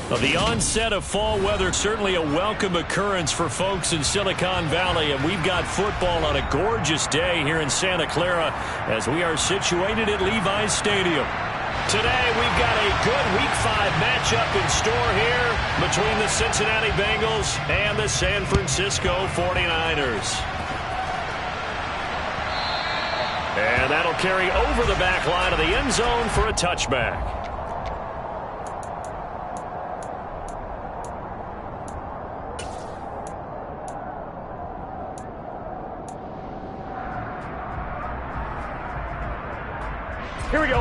Well, the onset of fall weather, certainly a welcome occurrence for folks in Silicon Valley, and we've got football on a gorgeous day here in Santa Clara as we are situated at Levi's Stadium. Today, we've got a good Week 5 matchup in store here between the Cincinnati Bengals and the San Francisco 49ers. And that'll carry over the back line of the end zone for a touchback. Here we go.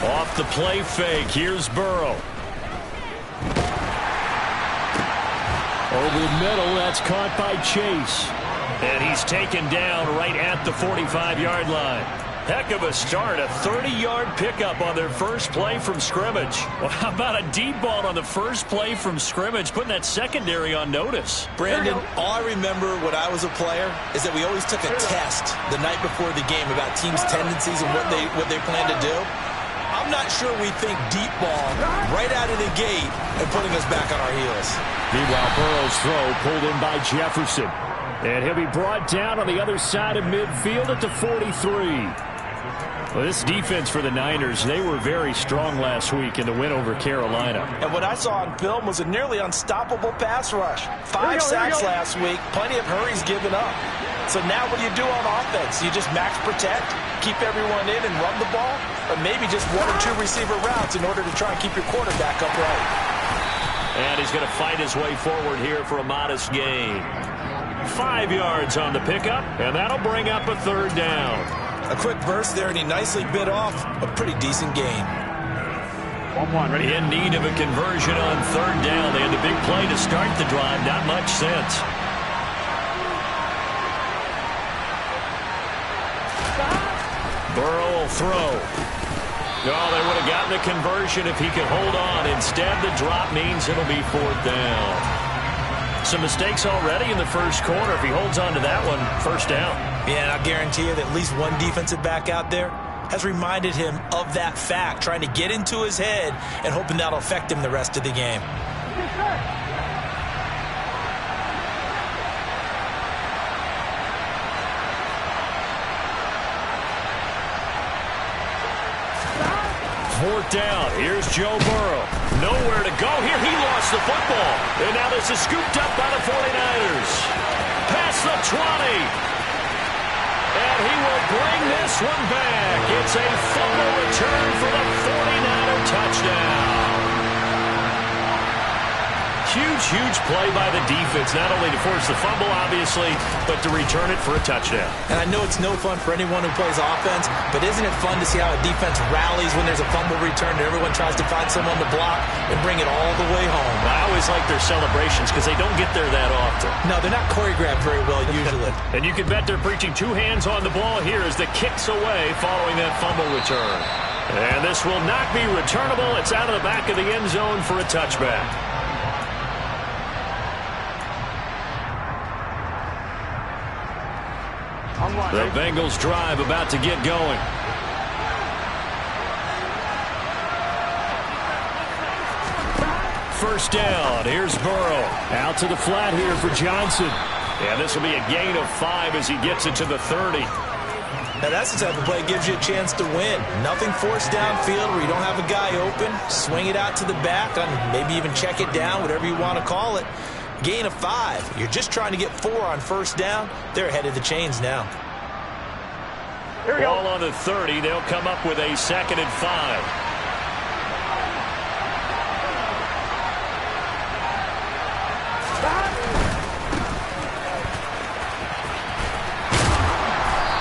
Off the play fake, here's Burrow. Over the middle, that's caught by Chase. And he's taken down right at the 45-yard line. Heck of a start, a 30-yard pickup on their first play from scrimmage. Well, how about a deep ball on the first play from scrimmage, putting that secondary on notice? Brandon, all I remember when I was a player is that we always took a test the night before the game about teams' tendencies and what they plan to do. I'm not sure we think deep ball right out of the gate and putting us back on our heels. Meanwhile, Burrow's throw pulled in by Jefferson. And he'll be brought down on the other side of midfield at the 43. Well, this defense for the Niners, they were very strong last week in the win over Carolina. And what I saw on film was a nearly unstoppable pass rush. 5 sacks last week, plenty of hurries given up. So now what do you do on offense? You just max protect, keep everyone in and run the ball, or maybe just 1 or 2 receiver routes in order to try and keep your quarterback upright. And he's going to fight his way forward here for a modest gain. 5 yards on the pickup, and that'll bring up a third down. A quick burst there, and he nicely bit off a pretty decent gain. 1-1, ready? In need of a conversion on third down. They had the big play to start the drive. Not much sense. Burrow will throw. Oh, they would have gotten the conversion if he could hold on. Instead, the drop means it'll be fourth down. Some mistakes already in the first quarter. If he holds on to that one, first down. Yeah, and I guarantee you that at least one defensive back out there has reminded him of that fact, trying to get into his head and hoping that'll affect him the rest of the game. Fourth down. Here's Joe Burrow. Nowhere to go here. He lost the football. And now this is scooped up by the 49ers. Past the 20. And he will bring this one back. It's a fumble return for the 49er touchdown. Huge play by the defense, not only to force the fumble, obviously, but to return it for a touchdown. And I know it's no fun for anyone who plays offense, but isn't it fun to see how a defense rallies when there's a fumble return and everyone tries to find someone to block and bring it all the way home? I always like their celebrations because they don't get there that often. No, they're not choreographed very well usually. And you can bet they're preaching 2 hands on the ball here as the kick's away following that fumble return. And this will not be returnable. It's out of the back of the end zone for a touchback. The Bengals drive about to get going. First down. Here's Burrow. Out to the flat here for Johnson. And this will be a gain of 5 as he gets it to the 30. Now that's the type of play that gives you a chance to win. Nothing forced downfield where you don't have a guy open. Swing it out to the back and maybe even check it down, whatever you want to call it. Gain of 5. You're just trying to get 4 on first down. They're ahead of the chains now. Ball on the 30. They'll come up with a 2nd and 5.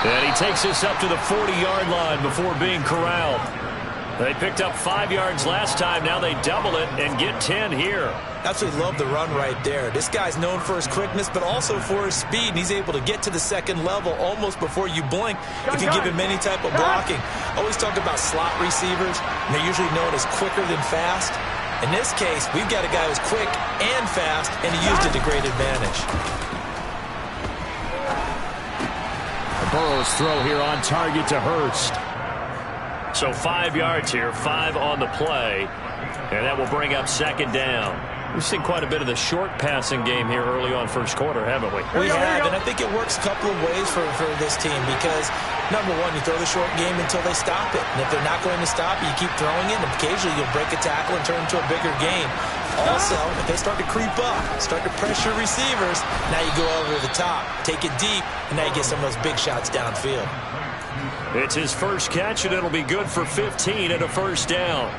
And he takes this up to the 40-yard line before being corralled. They picked up 5 yards last time. Now they double it and get 10 here. Absolutely love the run right there. This guy's known for his quickness, but also for his speed. And he's able to get to the second level almost before you blink if you give him any type of blocking. Always talk about slot receivers, and they're usually known as quicker than fast. In this case, we've got a guy who's quick and fast, and he used it to great advantage. Burrow's throw here on target to Hurst. So 5 yards here, 5 on the play, and that will bring up second down. We've seen quite a bit of the short passing game here early on first quarter, haven't we? We have, and I think it works a couple of ways for this team because, number one, you throw the short game until they stop it. And if they're not going to stop it, you keep throwing it, and occasionally you'll break a tackle and turn it into a bigger game. Also, if they start to creep up, start to pressure receivers, now you go over the top, take it deep, and now you get some of those big shots downfield. It's his first catch, and it'll be good for 15 and a first down.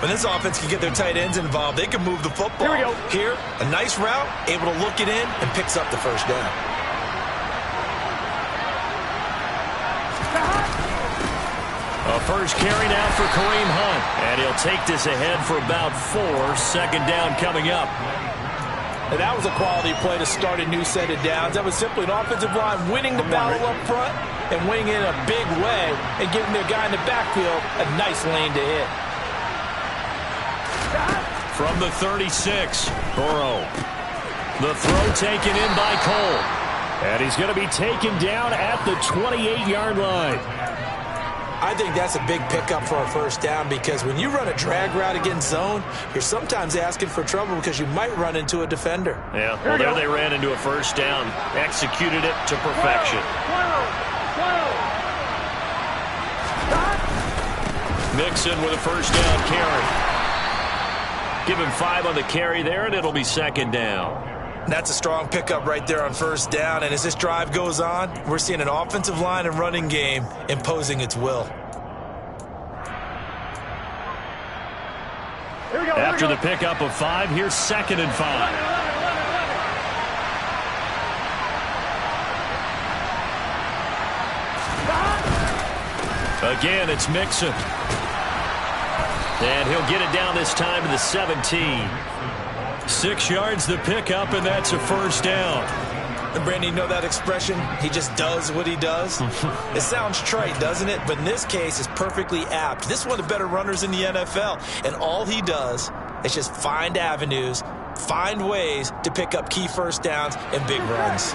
When this offense can get their tight ends involved, they can move the football. Here we go. Here, a nice route, able to look it in, and picks up the first down. A first carry now for Kareem Hunt, and he'll take this ahead for about 4. Second down coming up. And that was a quality play to start a new set of downs. That was simply an offensive line winning the battle up front and winning it in a big way and giving their guy in the backfield a nice lane to hit. From the 36, Burrow. The throw taken in by Cole. And he's going to be taken down at the 28-yard line. I think that's a big pickup for a first down because when you run a drag route against zone, you're sometimes asking for trouble because you might run into a defender. Yeah, well, there they ran into a first down. Executed it to perfection. Mixon with a first down carry. Give him 5 on the carry there, and it'll be second down. That's a strong pickup right there on first down, and as this drive goes on, we're seeing an offensive line and running game imposing its will. Here we go, After the pickup of 5, here's second and 5. Again, it's Mixon. And he'll get it down this time to the 17. 6 yards the pickup, and that's a first down. And Brandon, you know that expression? He just does what he does? It sounds trite, doesn't it? But in this case, it's perfectly apt. This is one of the better runners in the NFL. And all he does is just find avenues, find ways to pick up key first downs and big runs.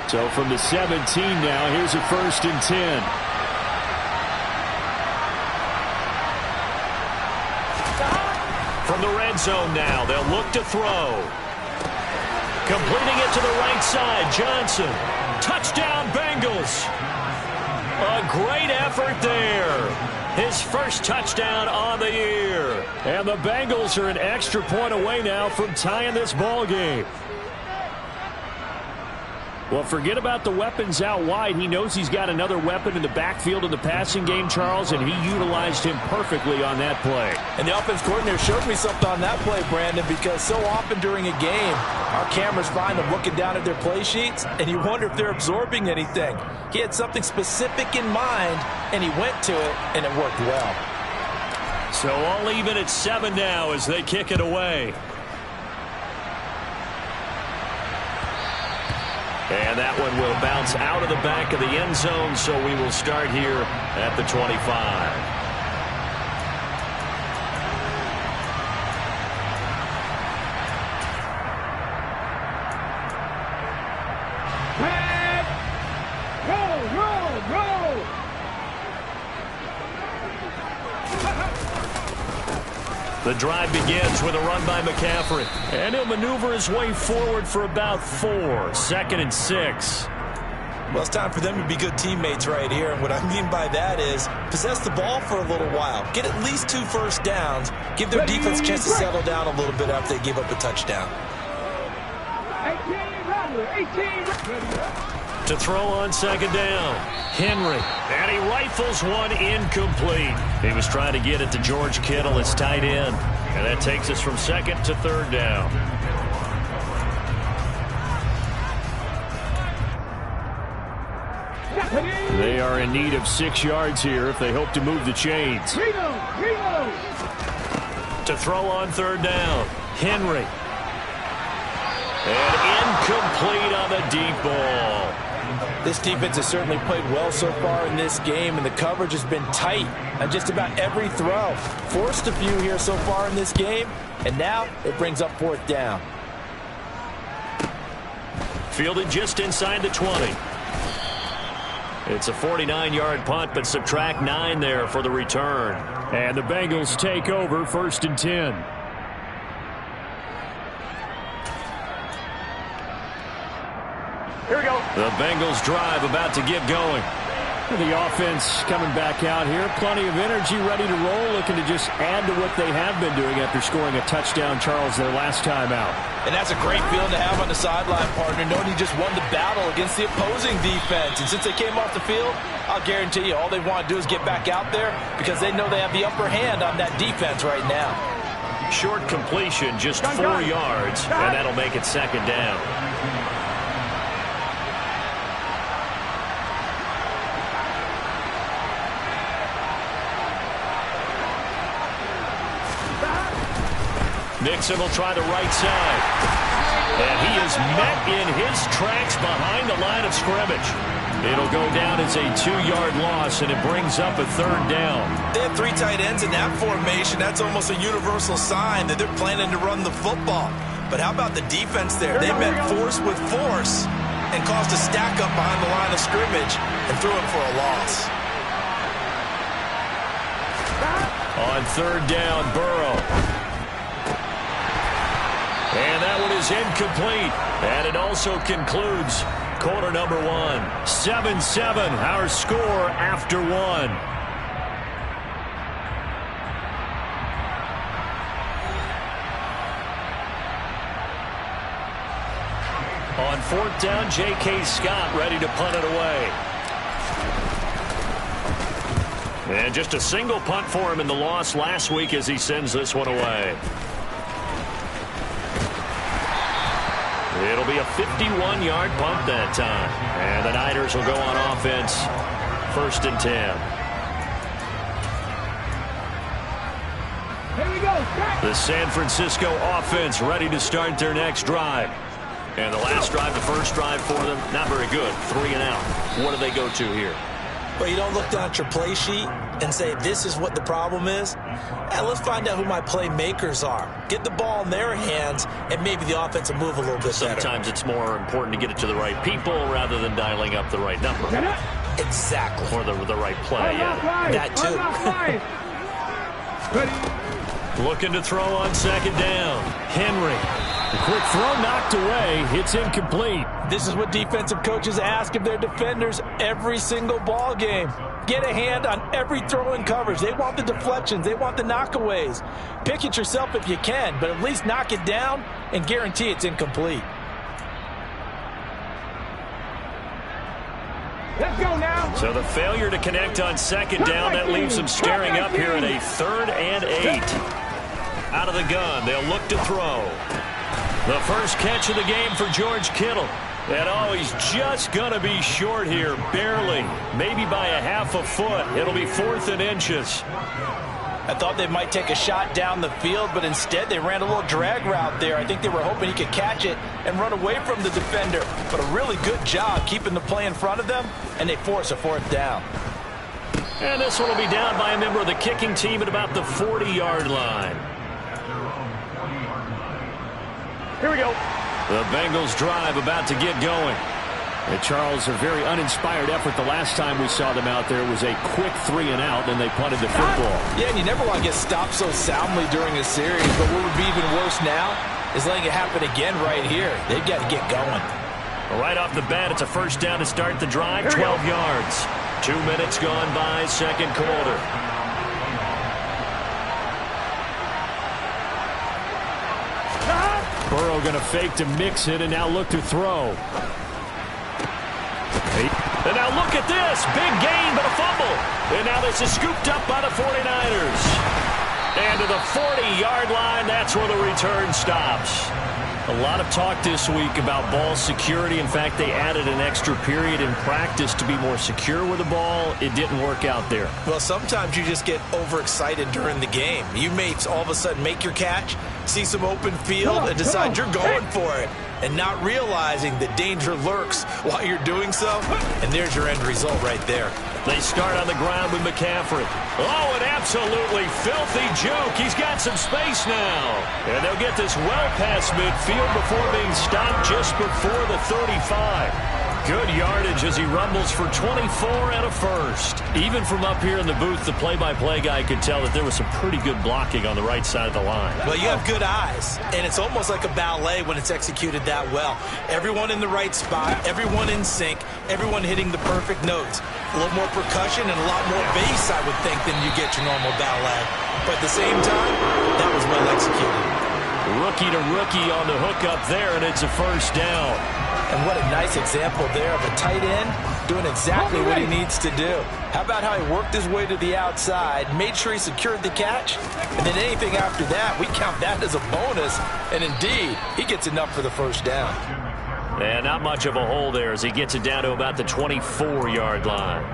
So from the 17 now, here's a first and 10. From the red zone now, they'll look to throw. Completing it to the right side, Johnson. Touchdown, Bengals. A great effort there. His first touchdown on the year. And the Bengals are an extra point away now from tying this ball game. Well, forget about the weapons out wide. He knows he's got another weapon in the backfield in the passing game, Charles, and he utilized him perfectly on that play. And the offense coordinator showed me something on that play, Brandon, because so often during a game, our cameras find them looking down at their play sheets, and you wonder if they're absorbing anything. He had something specific in mind, and he went to it, and it worked well. So all even at 7 now as they kick it away. And that one will bounce out of the back of the end zone, so we will start here at the 25. The drive begins with a run by McCaffrey. And he'll maneuver his way forward for about 4. Second and 6. Well, it's time for them to be good teammates right here. And what I mean by that is possess the ball for a little while. Get at least 2 first downs. Give their defense a chance to settle down a little bit after they give up a touchdown. 18. To throw on second down. Henry. And he rifles one incomplete. He was trying to get it to George Kittle, his tight end. And that takes us from second to third down. They are in need of 6 yards here if they hope to move the chains. To throw on third down. Henry. And incomplete on the deep ball. This defense has certainly played well so far in this game, and the coverage has been tight on just about every throw. Forced a few here so far in this game, and now it brings up 4th down. Fielded just inside the 20. It's a 49-yard punt, but subtract 9 there for the return. And the Bengals take over 1st and 10. Here we go. The Bengals drive about to get going. The offense coming back out here. Plenty of energy, ready to roll, looking to just add to what they have been doing after scoring a touchdown, Charles, their last time out. And that's a great feeling to have on the sideline, partner, knowing you just won the battle against the opposing defense. And since they came off the field, I'll guarantee you all they want to do is get back out there because they know they have the upper hand on that defense right now. Short completion, just 4 yards, and that'll make it 2nd down. Mixon will try the right side. And he is met in his tracks behind the line of scrimmage. It'll go down as a 2-yard loss, and it brings up a 3rd down. They have 3 tight ends in that formation. That's almost a universal sign that they're planning to run the football. But how about the defense there? They met force with force and caused a stack up behind the line of scrimmage and threw it for a loss. On 3rd down, Burrow. And that one is incomplete. And it also concludes quarter number 1. 7-7, our score after 1. On 4th down, J.K. Scott ready to punt it away. And just a single punt for him in the loss last week as he sends this one away. It'll be a 51-yard punt that time. And the Niners will go on offense. 1st and 10. Here we go. The San Francisco offense ready to start their next drive. And the last drive, the first drive for them, not very good. 3 and out. What do they go to here? But you don't look down at your play sheet and say, this is what the problem is. And let's find out who my playmakers are. Get the ball in their hands, and maybe the offense will move a little bit better. Sometimes it's more important to get it to the right people rather than dialing up the right number. Exactly. Or the right play, yeah. That too. Looking to throw on 2nd down. Henry. The quick throw knocked away. It's incomplete. This is what defensive coaches ask of their defenders every single ball game. Get a hand on every throw in coverage. They want the deflections. They want the knockaways. Pick it yourself if you can, but at least knock it down and guarantee it's incomplete. Let's go now. So the failure to connect on 2nd down, that leaves them staring up here at a 3rd and 8. Out of the gun, they'll look to throw. The first catch of the game for George Kittle. And oh, he's just going to be short here, barely. Maybe by a half a foot. It'll be 4th and inches. I thought they might take a shot down the field, but instead they ran a little drag route there. I think they were hoping he could catch it and run away from the defender. But a really good job keeping the play in front of them, and they force a 4th down. And this one will be down by a member of the kicking team at about the 40-yard line. Here we go. The Bengals drive about to get going. And Charles, a very uninspired effort the last time we saw them out there. It was a quick 3 and out, and they punted the football. Yeah, and you never want to get stopped so soundly during a series, but what would be even worse now is letting it happen again right here. They've got to get going. Right off the bat, it's a 1st down to start the drive, 12 yards. 2 minutes gone by, 2nd quarter. Burrow going to fake to mix it and now look to throw. And now look at this. Big gain, but a fumble. And now this is scooped up by the 49ers. And to the 40-yard line, that's where the return stops. A lot of talk this week about ball security. In fact, they added an extra period in practice to be more secure with the ball. It didn't work out there. Well, sometimes you just get overexcited during the game. You may all of a sudden make your catch, see some open field, and decide you're going for it. and not realizing the danger lurks while you're doing so. And there's your end result right there. They start on the ground with McCaffrey. Oh, an absolutely filthy juke. He's got some space now. And they'll get this well past midfield before being stopped just before the 35. Good yardage as he rumbles for 24 and a first. Even from up here in the booth, the play-by-play guy could tell that there was some pretty good blocking on the right side of the line. Well, you have good eyes, and it's almost like a ballet when it's executed that well. Everyone in the right spot, everyone in sync, everyone hitting the perfect notes. A little more percussion and a lot more bass, I would think, than you get your normal ballet. But at the same time, that was well executed. Rookie to rookie on the hook up there, and it's a first down. And what a nice example there of a tight end doing exactly what he needs to do. How about how he worked his way to the outside, made sure he secured the catch, and then anything after that, we count that as a bonus. And indeed, he gets enough for the first down. And not much of a hole there as he gets it down to about the 24-yard line.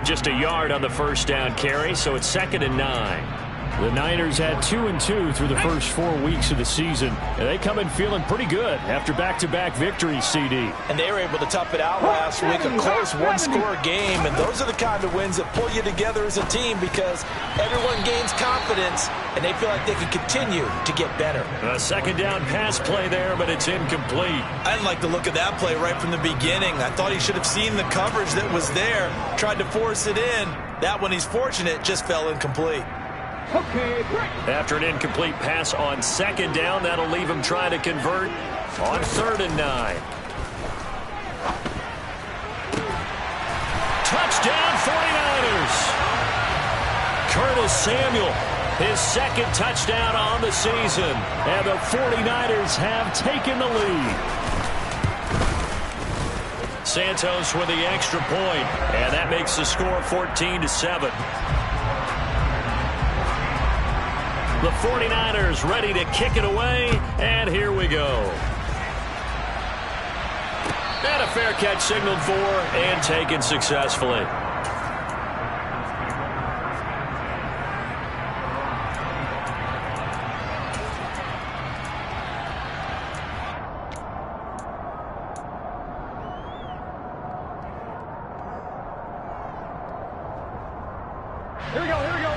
Just a yard on the first down carry, so it's 2nd and 9. The Niners had 2-2 through the first 4 weeks of the season, and they come in feeling pretty good after back-to-back victories, CD. And they were able to tough it out last week, a close one-score game, and those are the kind of wins that pull you together as a team because everyone gains confidence, and they feel like they can continue to get better. A second down pass play there, but it's incomplete. I didn't like the look of that play right from the beginning. I thought he should have seen the coverage that was there, tried to force it in. That one, he's fortunate, just fell incomplete. Okay, great. After an incomplete pass on second down, that'll leave him trying to convert on 3rd and 9. Touchdown 49ers. Curtis Samuel, his second touchdown on the season. And the 49ers have taken the lead. Santos with the extra point, and that makes the score 14-7. The 49ers ready to kick it away, and here we go. And a fair catch signaled for and taken successfully.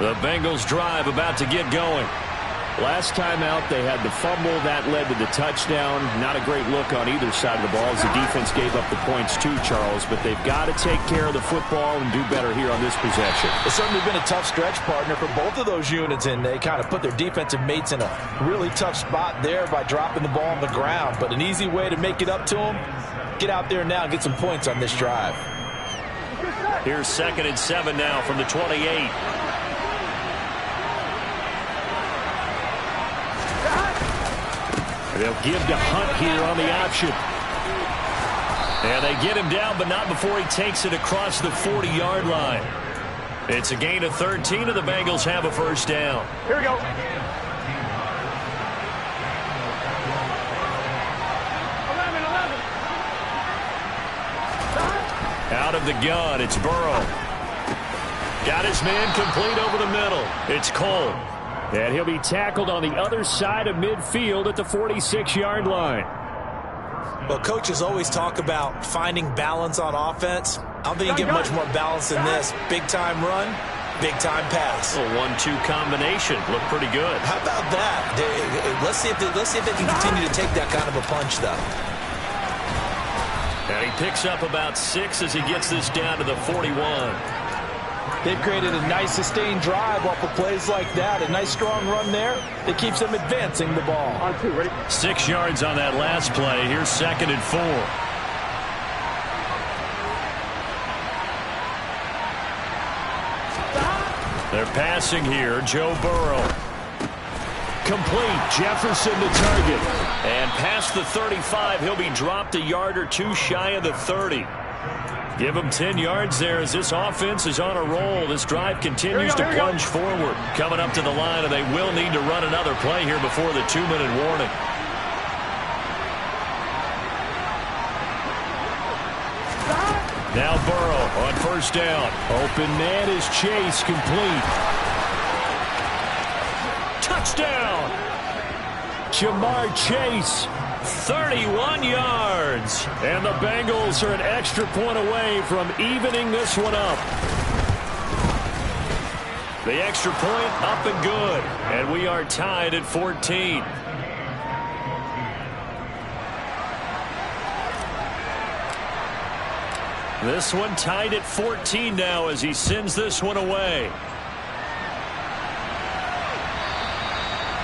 The Bengals drive about to get going. Last time out, they had the fumble. That led to the touchdown. Not a great look on either side of the ball as the defense gave up the points too, Charles. But they've got to take care of the football and do better here on this possession. It's certainly been a tough stretch, partner, for both of those units, and they kind of put their defensive mates in a really tough spot there by dropping the ball on the ground. But an easy way to make it up to them, get out there now and get some points on this drive. Here's 2nd and 7 now from the 28. They'll give to Hunt here on the option. And they get him down, but not before he takes it across the 40-yard line. It's a gain of 13, and the Bengals have a first down. Here we go. Out of the gun, it's Burrow. Got his man complete over the middle. It's Cole. And he'll be tackled on the other side of midfield at the 46-yard line. Well, coaches always talk about finding balance on offense. I don't think you get much more balance than this. Big-time run, big-time pass. A 1-2 combination. Looked pretty good. How about that? Let's see if they can continue to take that kind of a punch, though. And he picks up about 6 as he gets this down to the 41. They've created a nice sustained drive off of plays like that. A nice strong run there that keeps them advancing the ball. On 2, ready? 6 yards on that last play. Here's 2nd and 4. They're passing here. Joe Burrow. Complete. Jefferson to target. And past the 35, he'll be dropped a yard or 2 shy of the 30. Give him 10 yards there as this offense is on a roll. This drive continues to plunge forward. Coming up to the line, and they will need to run another play here before the 2-minute warning. Now Burrow on first down. Open man is Chase, complete. Touchdown! Jamar Chase, 31 yards. And the Bengals are an extra point away from evening this one up. The extra point up and good. And we are tied at 14. This one tied at 14 now as he sends this one away.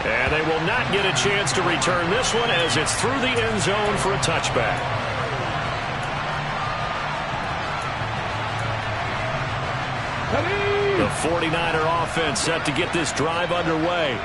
And they will not get a chance to return this one as it's through the end zone for a touchback. The 49er offense set to get this drive underway.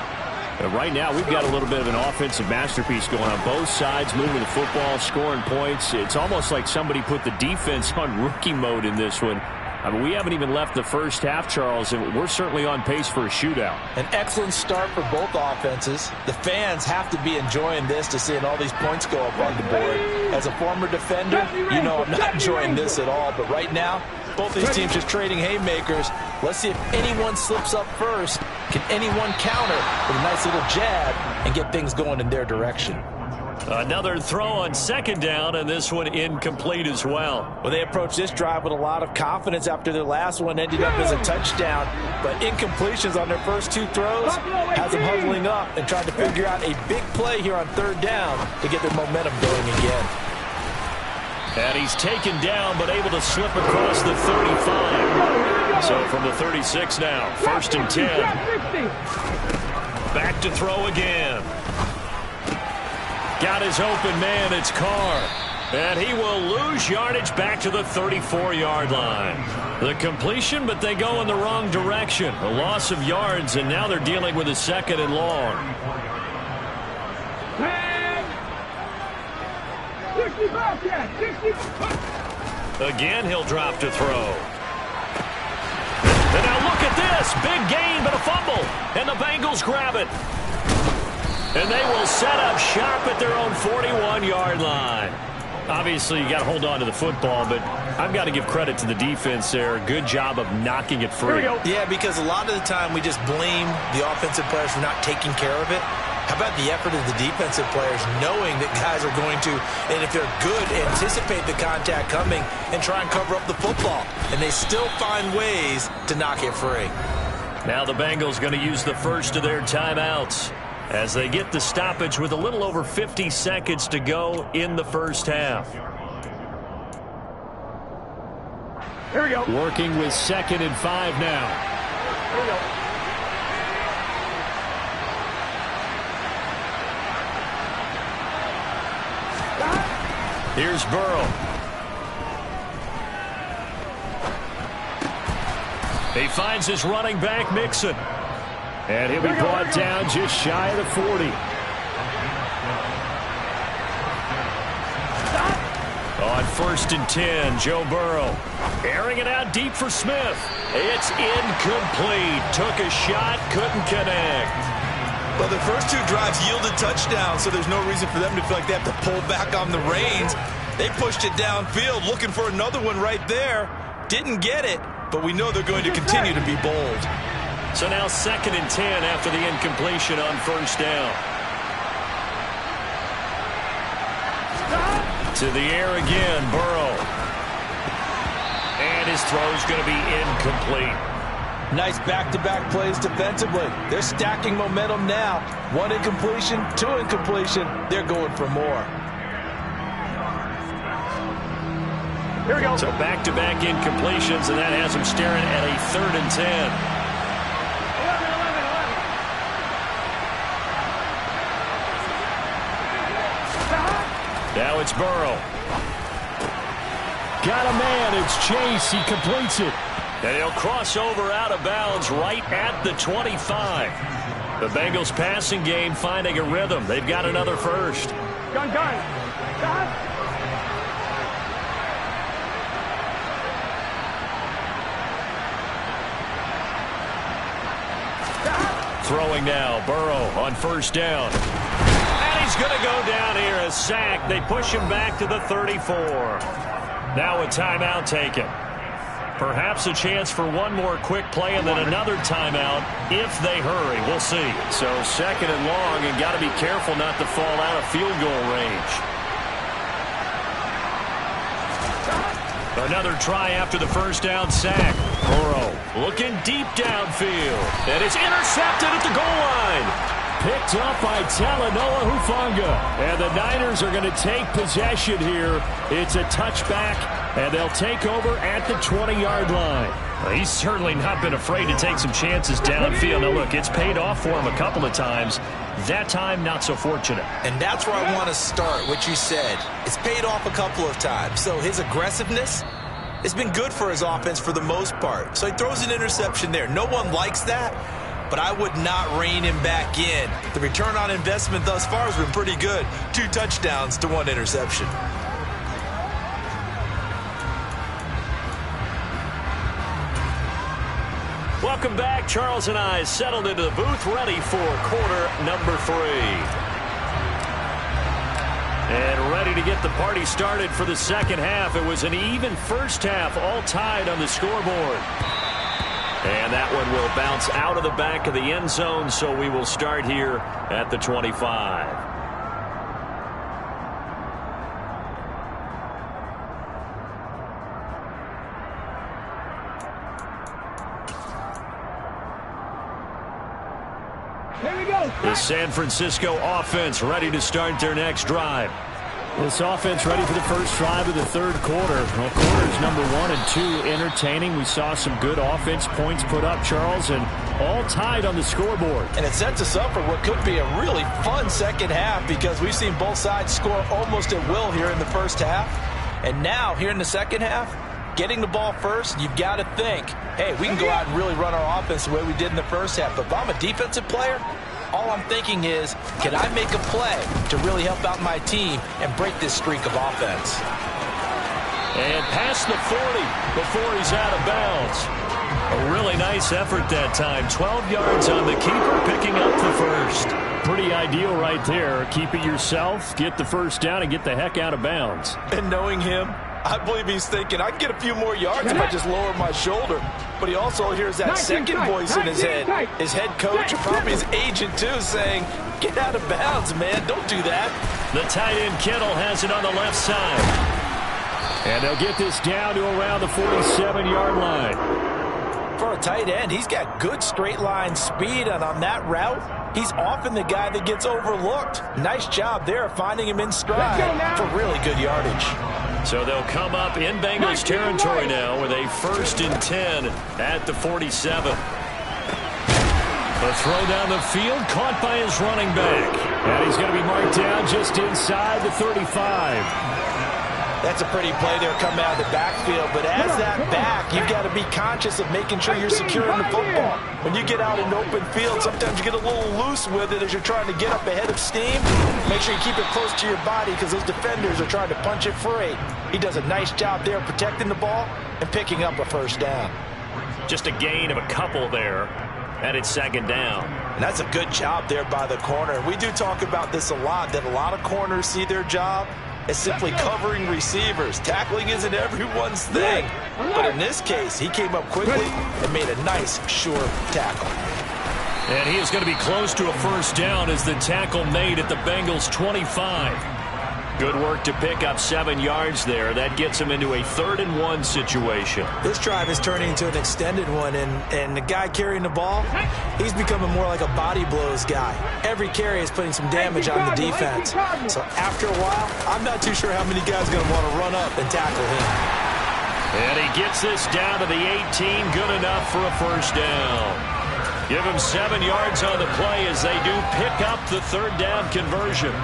And right now we've got a little bit of an offensive masterpiece going on both sides, moving the football, scoring points. It's almost like somebody put the defense on rookie mode in this one. I mean, we haven't even left the first half, Charles, and we're certainly on pace for a shootout. An excellent start for both offenses. The fans have to be enjoying this to seeing all these points go up on the board. As a former defender, you know I'm not enjoying this at all. But right now, both these teams just trading haymakers. Let's see if anyone slips up first. Can anyone counter with a nice little jab and get things going in their direction? Another throw on second down, and this one incomplete as well. Well, they approached this drive with a lot of confidence after their last one ended up as a touchdown. But incompletions on their first two throws has them huddling up and trying to figure out a big play here on third down to get their momentum going again. And he's taken down but able to slip across the 35. So from the 36 now, 1st and 10. Back to throw again. Got his open man, it's Carr. And he will lose yardage back to the 34-yard line. The completion, but they go in the wrong direction. A loss of yards, and now they're dealing with a 2nd and long. 65. Again, he'll drop to throw. And now look at this. Big gain, but a fumble. And the Bengals grab it. And they will set up shop at their own 41-yard line. Obviously, you got to hold on to the football, but I've got to give credit to the defense there. Good job of knocking it free. Yeah, because a lot of the time we just blame the offensive players for not taking care of it. How about the effort of the defensive players knowing that guys are going to, and if they're good, anticipate the contact coming and try and cover up the football. And they still find ways to knock it free. Now the Bengals going to use the first of their timeouts as they get the stoppage with a little over 50 seconds to go in the first half. Here we go. Working with 2nd and 5 now. Here we go. Here's Burrow. He finds his running back, Mixon. And he'll be brought down just shy of the 40. On 1st and 10, Joe Burrow. Airing it out deep for Smith. It's incomplete. Took a shot, couldn't connect. Well, the first two drives yielded touchdowns, so there's no reason for them to feel like they have to pull back on the reins. They pushed it downfield, looking for another one right there. Didn't get it, but we know they're going to continue to be bold. So now 2nd and 10 after the incompletion on 1st down. To the air again, Burrow. And his throw's going to be incomplete. Nice back-to-back plays defensively. They're stacking momentum now. 1 incompletion, 2 incompletion. They're going for more. Here we go. So back-to-back incompletions, and that has them staring at a 3rd and 10. Now it's Burrow. Got a man. It's Chase. He completes it. And he'll cross over out of bounds right at the 25. The Bengals passing game finding a rhythm. They've got another first. Gun. Throwing now, Burrow on 1st down. And he's going to go down here as sacked. They push him back to the 34. Now a timeout taken. Perhaps a chance for one more quick play and then another timeout if they hurry. We'll see. So 2nd and long, and got to be careful not to fall out of field goal range. Another try after the first down sack. Burrow looking deep downfield. And it's intercepted at the goal line. Picked up by Talanoa Hufanga. And the Niners are going to take possession here. It's a touchback, and they'll take over at the 20-yard line. Well, he's certainly not been afraid to take some chances downfield. Now, look, it's paid off for him a couple of times. That time, not so fortunate. And that's where I want to start, what you said. It's paid off a couple of times. So his aggressiveness has been good for his offense for the most part. So he throws an interception there. No one likes that, but I would not rein him back in. The return on investment thus far has been pretty good. 2 touchdowns to 1 interception. Welcome back. Charles and I settled into the booth, ready for quarter number 3. And ready to get the party started for the second half. It was an even first half, all tied on the scoreboard. And that one will bounce out of the back of the end zone, so we will start here at the 25. The San Francisco offense ready to start their next drive. This offense ready for the first drive of the third quarter. Well, quarters number 1 and 2 entertaining. We saw some good offense points put up, Charles, and all tied on the scoreboard. And it sets us up for what could be a really fun second half because we've seen both sides score almost at will here in the first half. And now, here in the second half, getting the ball first, you've got to think, hey, we can go out and really run our offense the way we did in the first half. But if I'm a defensive player, all I'm thinking is, can I make a play to really help out my team and break this streak of offense? And past the 40 before he's out of bounds. A really nice effort that time. 12 yards on the keeper, picking up the first. Pretty ideal right there. Keep it yourself, get the first down, and get the heck out of bounds. And knowing him, I believe he's thinking, I can get a few more yards if I just lower my shoulder. But he also hears that second voice in his head. His head coach, or probably his agent too, saying, get out of bounds, man. Don't do that. The tight end Kittle has it on the left side. And they'll get this down to around the 47-yard line. For a tight end, he's got good straight line speed, and on that route, he's often the guy that gets overlooked. Nice job there finding him in stride for really good yardage. So they'll come up in Bengals territory now with a 1st and 10 at the 47. The throw down the field, caught by his running back. And he's going to be marked down just inside the 35. That's a pretty play there coming out of the backfield, but as that back, you've got to be conscious of making sure you're securing the football. When you get out in open field, sometimes you get a little loose with it as you're trying to get up ahead of steam. Make sure you keep it close to your body because those defenders are trying to punch it free. He does a nice job there protecting the ball and picking up a first down. Just a gain of a couple there, and it's 2nd down. And that's a good job there by the corner. We do talk about this a lot, that a lot of corners see their job as simply covering receivers. Tackling isn't everyone's thing. But in this case, he came up quickly and made a nice, sure tackle. And he is going to be close to a first down as the tackle made at the Bengals 25. Good work to pick up 7 yards there. That gets him into a 3rd and 1 situation. This drive is turning into an extended one, and the guy carrying the ball, he's becoming more like a body blows guy. Every carry is putting some damage on the defense. So after a while, I'm not too sure how many guys are going to want to run up and tackle him. And he gets this down to the 18, good enough for a first down. Give him 7 yards on the play as they do pick up the 3rd down conversion.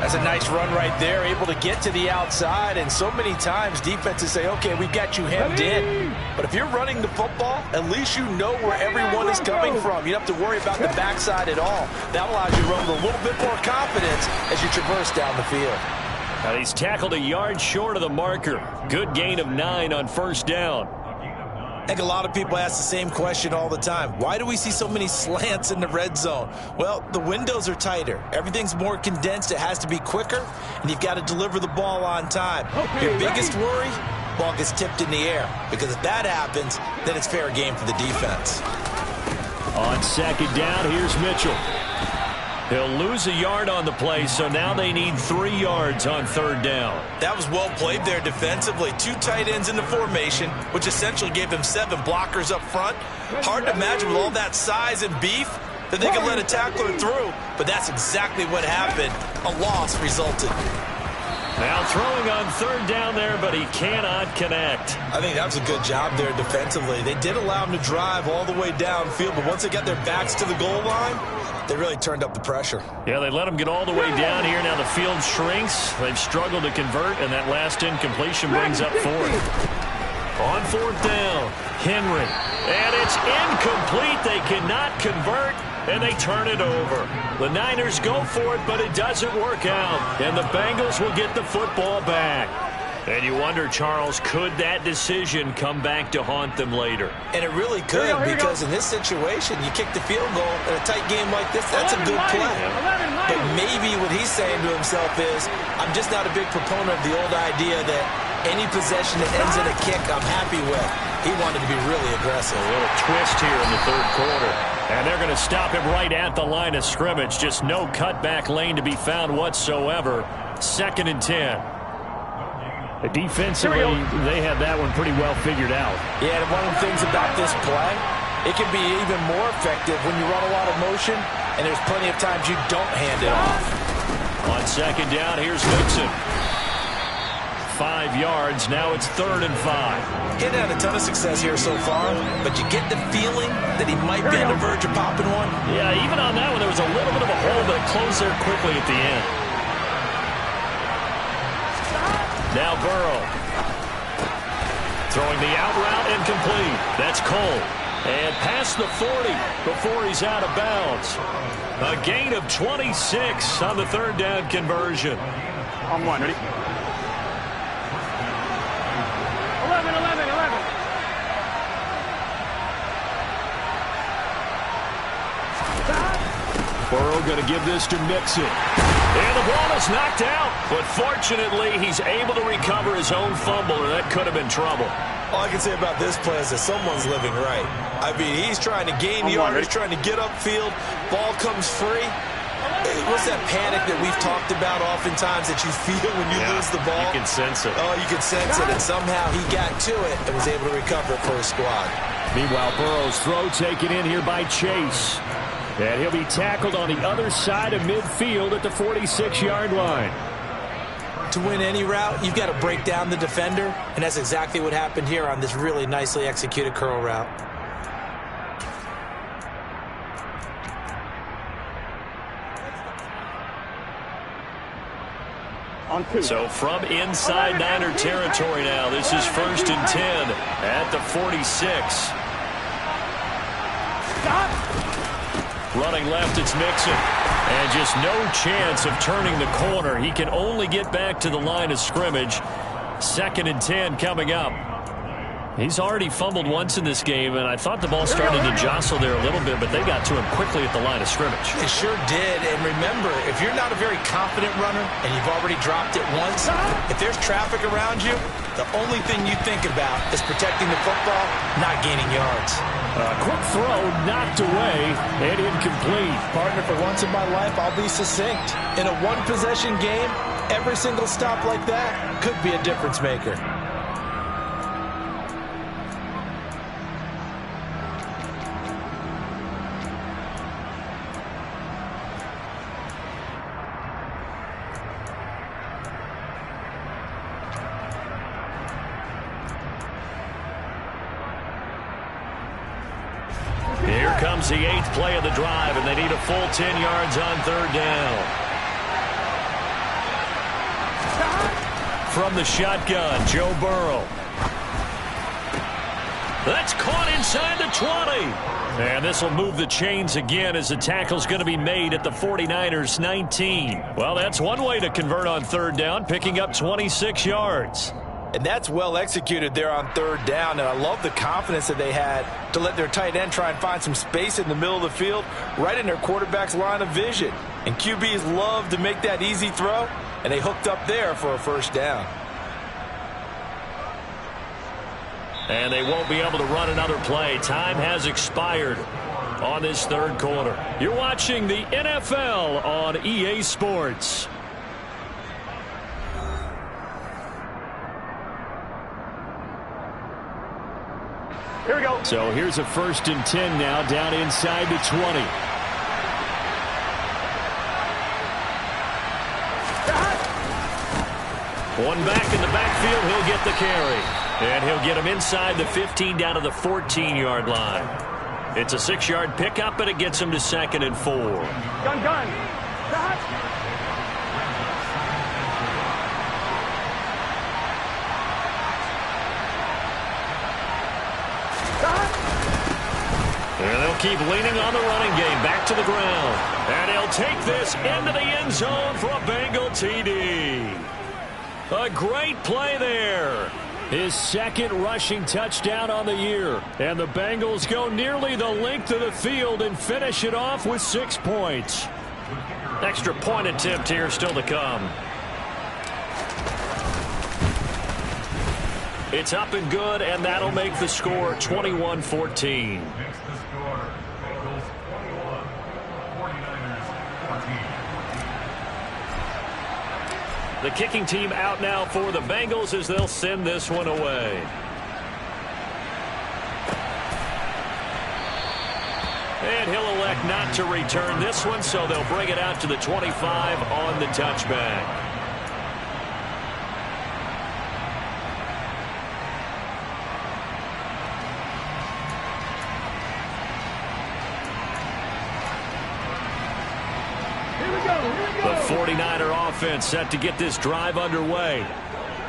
That's a nice run right there, able to get to the outside, and so many times defenses say, okay, we've got you hemmed in. But if you're running the football, at least you know where everyone is coming from. You don't have to worry about the backside at all. That allows you to run with a little bit more confidence as you traverse down the field. Now he's tackled a yard short of the marker. Good gain of 9 on first down. I think a lot of people ask the same question all the time. Why do we see so many slants in the red zone? Well, the windows are tighter. Everything's more condensed. It has to be quicker, and you've got to deliver the ball on time. Your biggest worry, ball gets tipped in the air. Because if that happens, then it's fair game for the defense. On second down, here's Mitchell. He'll lose a yard on the play, so now they need 3 yards on third down. That was well played there defensively. 2 tight ends in the formation, which essentially gave them 7 blockers up front. Hard to imagine with all that size and beef that they could let a tackler through, but that's exactly what happened. A loss resulted. Now throwing on third down there, but he cannot connect. I think that was a good job there defensively. They did allow him to drive all the way downfield, but once they got their backs to the goal line, they really turned up the pressure. Yeah, they let him get all the way down here. Now the field shrinks. They've struggled to convert, and that last incompletion brings up fourth. On fourth down, Henry. And it's incomplete. They cannot convert, and they turn it over. The Niners go for it, but it doesn't work out. And the Bengals will get the football back. And you wonder, Charles, could that decision come back to haunt them later? And it really could, because in this situation, you kick the field goal in a tight game like this, that's a good play. But maybe what he's saying to himself is, I'm just not a big proponent of the old idea that any possession that ends in a kick, I'm happy with. He wanted to be really aggressive. A little twist here in the third quarter. And they're going to stop him right at the line of scrimmage. Just no cutback lane to be found whatsoever. 2nd and 10. Defensively, they have that one pretty well figured out. Yeah, and one of the things about this play, it can be even more effective when you run a lot of motion, and there's plenty of times you don't hand it off. On second down, here's Mixon. 5 yards, now it's 3rd and 5. He hadn't had a ton of success here so far, but you get the feeling that he might be on the verge of popping one. Yeah, even on that one, there was a little bit of a hole, but it closed there quickly at the end. Now Burrow. Throwing the out route incomplete. That's Cole. And past the 40 before he's out of bounds. A gain of 26 on the third down conversion. On one, ready? 11, 11, 11. Burrow going to give this to Mixon. And the ball is knocked out. But fortunately, he's able to recover his own fumble, or that could have been trouble. All I can say about this play is that someone's living right. I mean, he's trying to gain yards, trying to get upfield. Ball comes free. What's that panic that we've talked about oftentimes that you feel when you lose the ball? You can sense it. Oh, you can sense it. And somehow he got to it and was able to recover it for his squad. Meanwhile, Burrow's throw taken in here by Chase. And he'll be tackled on the other side of midfield at the 46-yard line. To win any route, you've got to break down the defender, and that's exactly what happened here on this really nicely executed curl route. So from inside Niner territory now, this is 1st and 10 at the 46. Running left, it's Mixon. And just no chance of turning the corner. He can only get back to the line of scrimmage. 2nd and 10 coming up. He's already fumbled once in this game, and I thought the ball started to jostle there a little bit, but they got to him quickly at the line of scrimmage. They sure did. And remember, if you're not a very confident runner and you've already dropped it once, if there's traffic around you, the only thing you think about is protecting the football, not gaining yards. A quick throw knocked away and incomplete. Partner, for once in my life, I'll be succinct. In a one-possession game, every single stop like that could be a difference maker. Here comes the 8th play of the drive, and they need a full 10 yards on third down. From the shotgun, Joe Burrow. That's caught inside the 20. And this will move the chains again as the tackle's going to be made at the 49ers 19. Well, that's one way to convert on third down, picking up 26 yards. And that's well executed there on third down, and I love the confidence that they had to let their tight end try and find some space in the middle of the field, right in their quarterback's line of vision. And QBs love to make that easy throw, and they hooked up there for a first down. And they won't be able to run another play. Time has expired on this third quarter. You're watching the NFL on EA Sports. Here we go. So here's a 1st and 10 now, down inside the 20. One back in the backfield, he'll get the carry. And he'll get him inside the 15 down to the 14-yard line. It's a 6-yard pickup, and it gets him to 2nd and 4. Gun. And they'll keep leaning on the running game. Back to the ground. And he'll take this into the end zone for a Bengal TD. A great play there. His 2nd rushing touchdown on the year. And the Bengals go nearly the length of the field and finish it off with 6 points. Extra point attempt here still to come. It's up and good, and that'll make the score 21-14. The kicking team out now for the Bengals as they'll send this one away. And he'll elect not to return this one, so they'll bring it out to the 25 on the touchback. The 49er offense set to get this drive underway.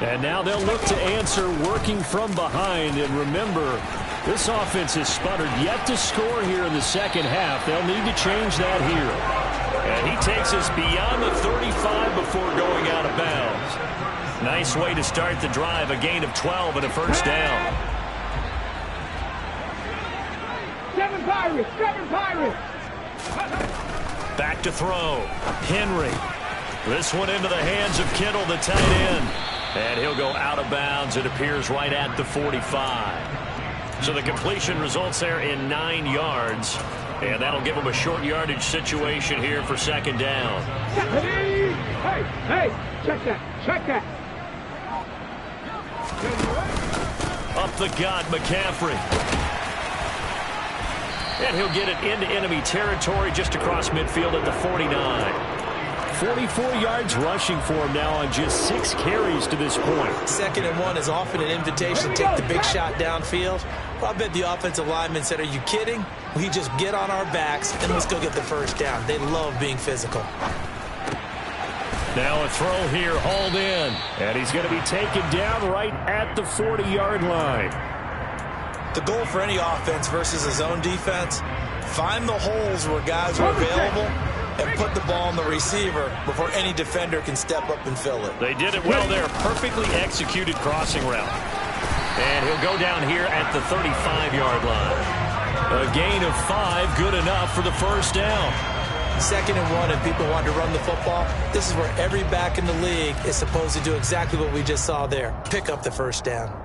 And now they'll look to answer working from behind. And remember, this offense has sputtered yet to score here in the second half. They'll need to change that here. And he takes us beyond the 35 before going out of bounds. Nice way to start the drive, a gain of 12 and a first down. Seven Pirates. Back to throw. Henry. This one into the hands of Kittle, the tight end. And he'll go out of bounds. It appears right at the 45. So the completion results there in 9 yards. And that'll give him a short yardage situation here for 2nd down. Hey, check that. Up the gut, McCaffrey. And he'll get it into enemy territory just across midfield at the 49. 44 yards rushing for him now on just 6 carries to this point. 2nd and 1 is often an invitation to take the big shot downfield. Well, I bet the offensive lineman said, are you kidding? We just get on our backs and let's go get the first down. They love being physical. Now a throw here, hauled in. And he's going to be taken down right at the 40-yard line. The goal for any offense versus a zone defense, find the holes where guys are available and put the ball on the receiver before any defender can step up and fill it. They did it well there. Perfectly executed crossing route. And he'll go down here at the 35-yard line. A gain of 5, good enough for the first down. 2nd and 1 and people want to run the football. This is where every back in the league is supposed to do exactly what we just saw there. Pick up the first down.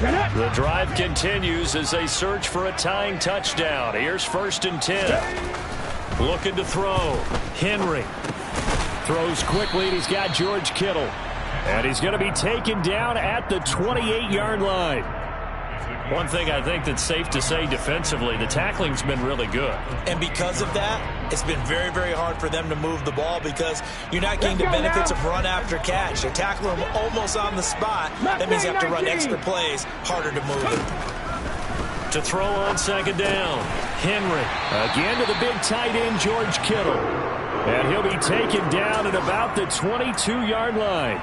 The drive continues as they search for a tying touchdown. Here's 1st and 10. Looking to throw. Henry. Throws quickly, and he's got George Kittle. And he's going to be taken down at the 28-yard line. One thing I think that's safe to say defensively, the tackling's been really good. And because of that, it's been very, very hard for them to move the ball because you're not getting the benefits of run after catch. They're tackling them almost on the spot. That means you have to run extra plays, harder to move it. To throw on 2nd down, Henry. Again to the big tight end, George Kittle. And he'll be taken down at about the 22-yard line.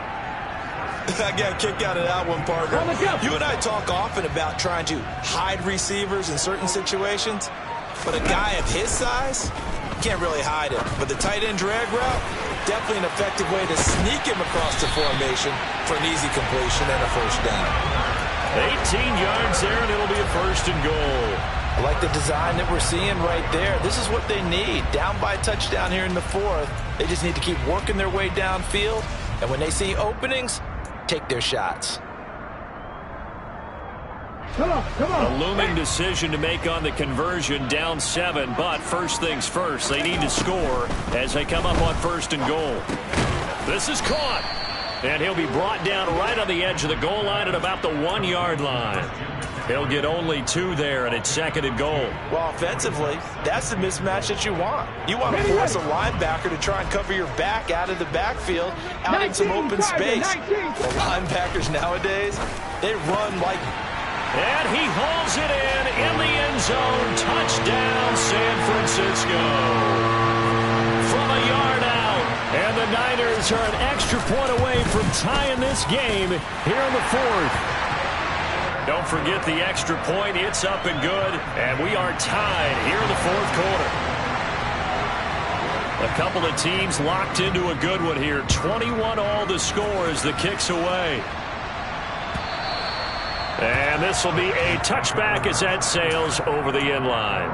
I got a kick out of that one, partner. You and I talk often about trying to hide receivers in certain situations, but a guy of his size can't really hide him. But the tight end drag route, definitely an effective way to sneak him across the formation for an easy completion and a first down. 18 yards there, and it'll be a 1st and goal. I like the design that we're seeing right there. This is what they need. Down by a touchdown here in the 4th. They just need to keep working their way downfield, and when they see openings, take their shots. Come on, come on. A looming decision to make on the conversion, down 7. But first things first, they need to score as they come up on 1st and goal. This is caught. And he'll be brought down right on the edge of the goal line at about the 1-yard line. He'll get only 2 there, and it's 2nd and goal. Well, offensively, that's the mismatch that you want. You want to force a linebacker to try and cover your back out of the backfield, out in some open space. The linebackers nowadays, they run like... And he hauls it in the end zone. Touchdown, San Francisco. From a yard out. And the Niners are an extra point away from tying this game here in the 4th. Don't forget the extra point. It's up and good. And we are tied here in the 4th quarter. A couple of teams locked into a good one here. 21 all the score as the kick's away. And this will be a touchback as that sails over the end line.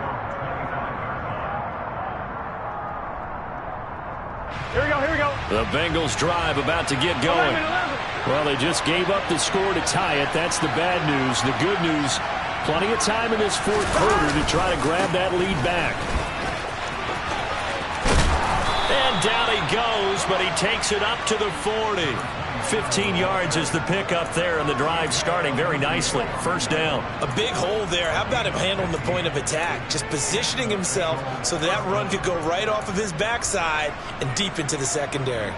Here we go, here we go. The Bengals drive about to get going. 11. Well, they just gave up the score to tie it. That's the bad news. The good news, plenty of time in this 4th quarter to try to grab that lead back. And down he goes, but he takes it up to the 40. 15 yards is the pickup there, and the drive starting very nicely. 1st down. A big hole there. How about him handling the point of attack? Just positioning himself so that run could go right off of his backside and deep into the secondary.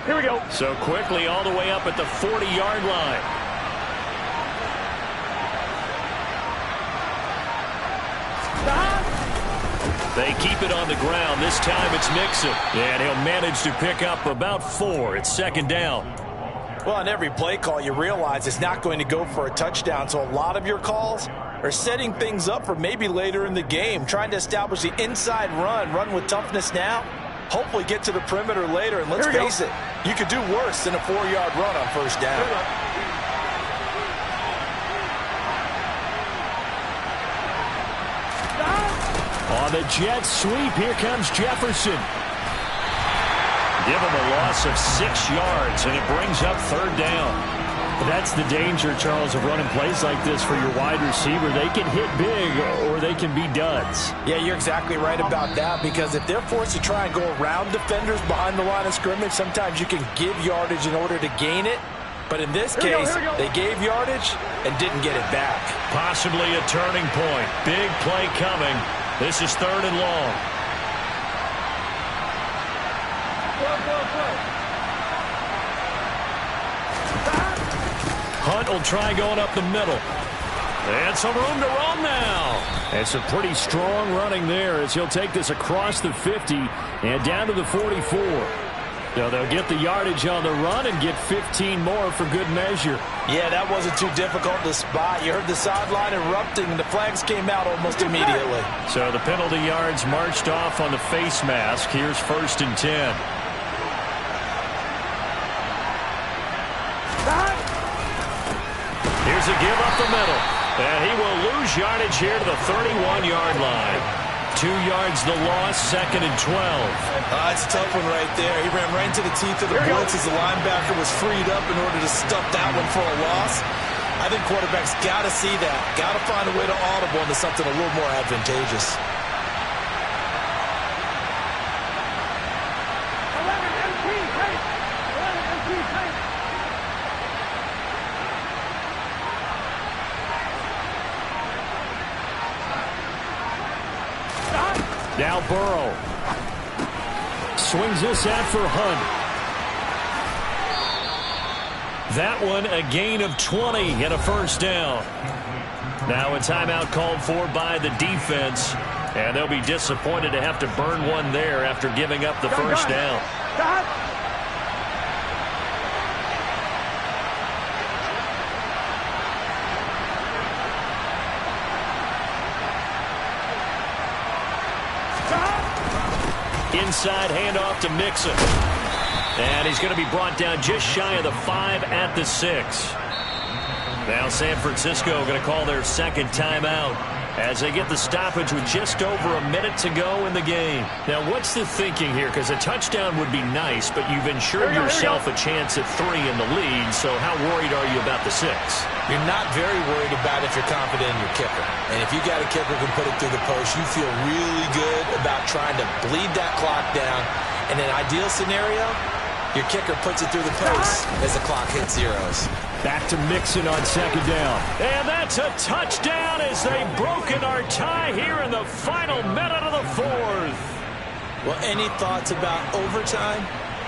Here we go. So quickly all the way up at the 40-yard line. They keep it on the ground. This time it's Mixon. And he'll manage to pick up about 4. It's 2nd down. Well, on every play call, you realize it's not going to go for a touchdown. So a lot of your calls are setting things up for maybe later in the game, trying to establish the inside run with toughness now. Hopefully get to the perimeter later. And let's face it, you could do worse than a 4-yard run on 1st down. On the jet sweep, here comes Jefferson. Give him a loss of 6 yards, and it brings up 3rd down. That's the danger, Charles, of running plays like this for your wide receiver. They can hit big, or they can be duds. Yeah, you're exactly right about that, because if they're forced to try and go around defenders behind the line of scrimmage, sometimes you can give yardage in order to gain it. But in this case, they gave yardage and didn't get it back. Possibly a turning point. Big play coming. This is 3rd and long. Hunt will try going up the middle. And some room to run now. And some pretty strong running there as he'll take this across the 50 and down to the 44. So they'll get the yardage on the run and get 15 more for good measure. Yeah, that wasn't too difficult to spot. You heard the sideline erupting, and the flags came out almost immediately. So the penalty yards marched off on the face mask. Here's 1st and 10. Here's a give up the middle. And he will lose yardage here to the 31-yard line. 2 yards the loss, 2nd and 12. It's a tough one right there. He ran right into the teeth of the blitz as the linebacker was freed up in order to stuff that one for a loss. I think quarterbacks got to see that. Got to find a way to audible into something a little more advantageous. Now Burrow swings this out for Hunt. That one a gain of 20 and a 1st down. Now a timeout called for by the defense, and they'll be disappointed to have to burn one there after giving up the 1st down. Inside handoff to Mixon. And he's going to be brought down just shy of the 5 at the 6. Now San Francisco going to call their 2nd timeout. as they get the stoppage with just over a minute to go in the game. Now, what's the thinking here? Because a touchdown would be nice, but you've ensured yourself a chance at 3 in the lead, so how worried are you about the 6? You're not very worried about if you're confident in your kicker. And if you got a kicker who can put it through the post, you feel really good about trying to bleed that clock down. In an ideal scenario, your kicker puts it through the post as the clock hits zeros. Back to Mixon on 2nd down. And that's a touchdown as they've broken our tie here in the final minute of the 4th. Well, any thoughts about overtime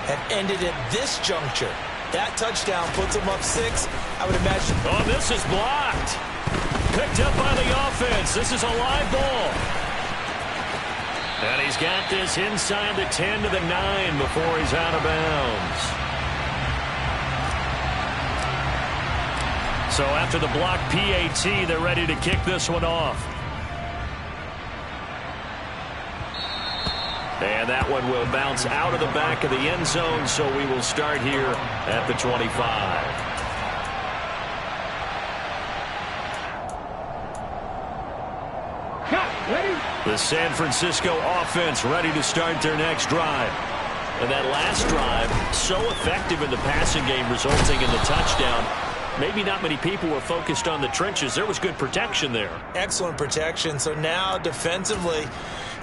have ended at this juncture. That touchdown puts them up 6. I would imagine. Oh, this is blocked. Picked up by the offense. This is a live ball. And he's got this inside the 10 to the 9 before he's out of bounds. So after the block PAT, they're ready to kick this one off. And that one will bounce out of the back of the end zone, so we will start here at the 25. The San Francisco offense ready to start their next drive. And that last drive, so effective in the passing game, resulting in the touchdown. Maybe not many people were focused on the trenches. There was good protection there. Excellent protection. So now defensively,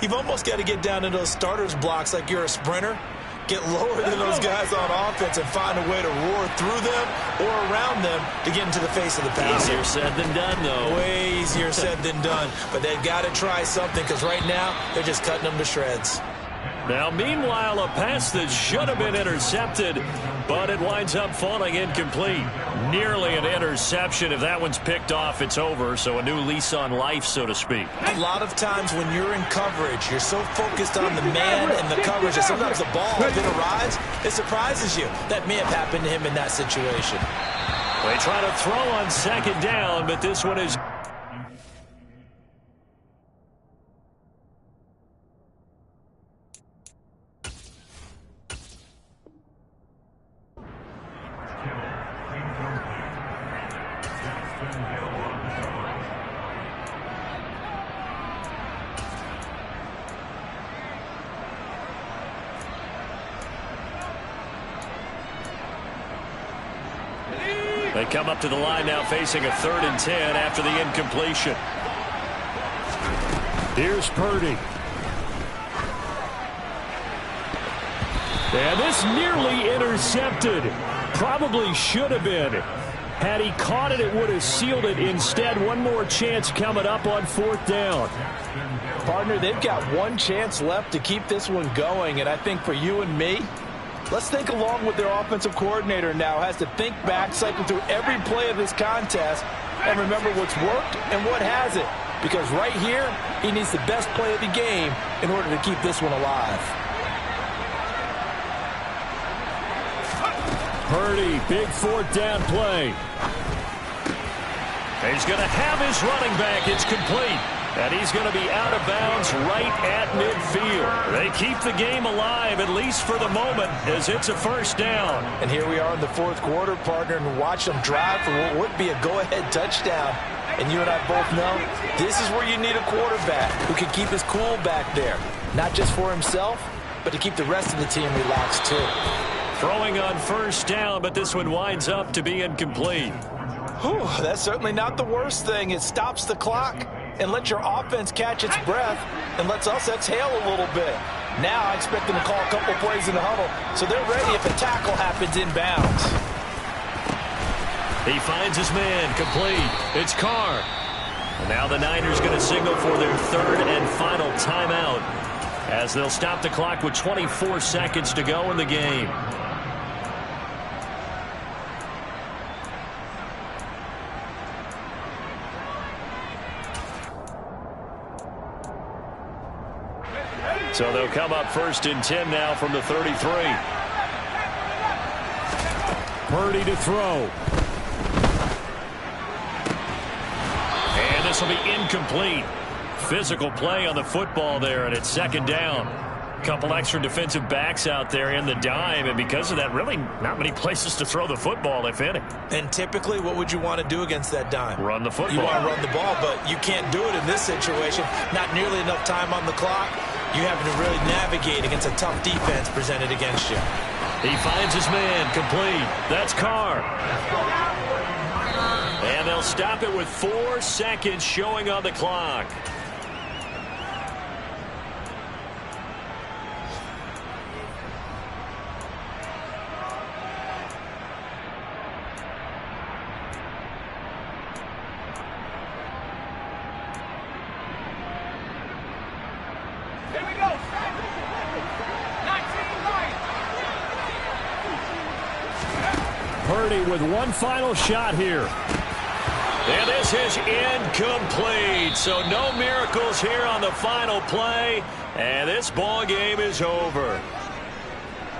you've almost got to get down into those starters blocks like you're a sprinter. Get lower than those guys on offense and find a way to roar through them or around them to get into the face of the pass. Easier said than done, though. Way easier said than done. But they've got to try something because right now they're just cutting them to shreds. Now, meanwhile, a pass that should have been intercepted, but it winds up falling incomplete. Nearly an interception. If that one's picked off, it's over. So a new lease on life, so to speak. A lot of times when you're in coverage, you're so focused on the man and the coverage that sometimes the ball, if it arrives, it surprises you. That may have happened to him in that situation. They try to throw on 2nd down, but this one is... They come up to the line now facing a 3rd and 10 after the incompletion. Here's Purdy. And this nearly intercepted. Probably should have been. Had he caught it, it would have sealed it. Instead, one more chance coming up on 4th down. Partner, they've got one chance left to keep this one going, and I think for you and me, let's think along with their offensive coordinator now. Has to think back, cycle through every play of this contest, and remember what's worked and what hasn't. Because right here, he needs the best play of the game in order to keep this one alive. Purdy, big 4th down play. He's going to have his running back. It's complete. And he's going to be out of bounds right at midfield. They keep the game alive, at least for the moment, as it's a 1st down. And here we are in the 4th quarter, partner, and watch them drive for what would be a go-ahead touchdown. And you and I both know this is where you need a quarterback who can keep his cool back there. Not just for himself, but to keep the rest of the team relaxed, too. Throwing on 1st down, but this one winds up to be incomplete. Whew, that's certainly not the worst thing. It stops the clock and lets your offense catch its breath and lets us exhale a little bit. Now I expect them to call a couple plays in the huddle, so they're ready if a tackle happens inbounds. He finds his man, complete. It's Carr. And now the Niners going to signal for their 3rd and final timeout as they'll stop the clock with 24 seconds to go in the game. So they'll come up 1st and 10 now from the 33. Purdy to throw. And this will be incomplete. Physical play on the football there, and it's 2nd down. Couple extra defensive backs out there in the dime, and because of that, really not many places to throw the football, if any. And typically, what would you want to do against that dime? Run the football. You want to run the ball, but you can't do it in this situation. Not nearly enough time on the clock. You having to really navigate against a tough defense presented against you. He finds his man, complete. That's Carr. And they'll stop it with 4 seconds showing on the clock. Purdy with one final shot here. And this is incomplete. So no miracles here on the final play. And this ball game is over.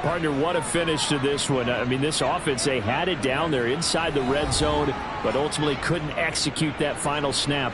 Partner, what a finish to this one. I mean, this offense, they had it down there inside the red zone, but ultimately couldn't execute that final snap.